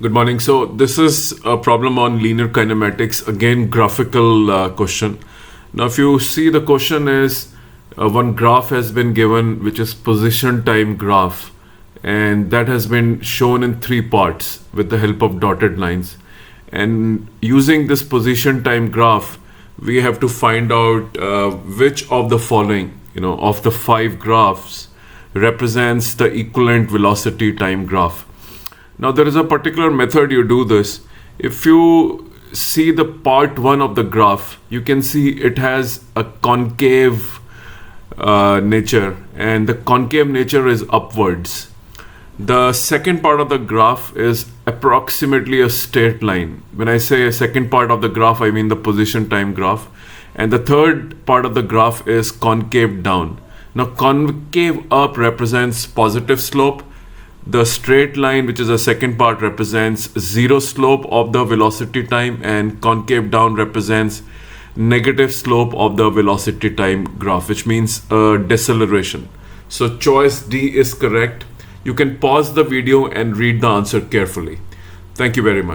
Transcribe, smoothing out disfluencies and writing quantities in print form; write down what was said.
Good morning. So this is a problem on linear kinematics. Again, graphical question. Now, if you see the question is one graph has been given, which is position time graph, and that has been shown in three parts with the help of dotted lines. And using this position time graph, we have to find out which of the following, of the five graphs represents the equivalent velocity time graph. Now there is a particular method you do this. If you see the part 1 of the graph, you can see it has a concave nature, and the concave nature is upwards. The second part of the graph is approximately a straight line. When I say a second part of the graph, I mean the position time graph. And the third part of the graph is concave down. Now concave up represents positive slope. The straight line, which is the second part, represents zero slope of the velocity time, and concave down represents negative slope of the velocity time graph, which means deceleration. So choice D is correct. You can pause the video and read the answer carefully. Thank you very much.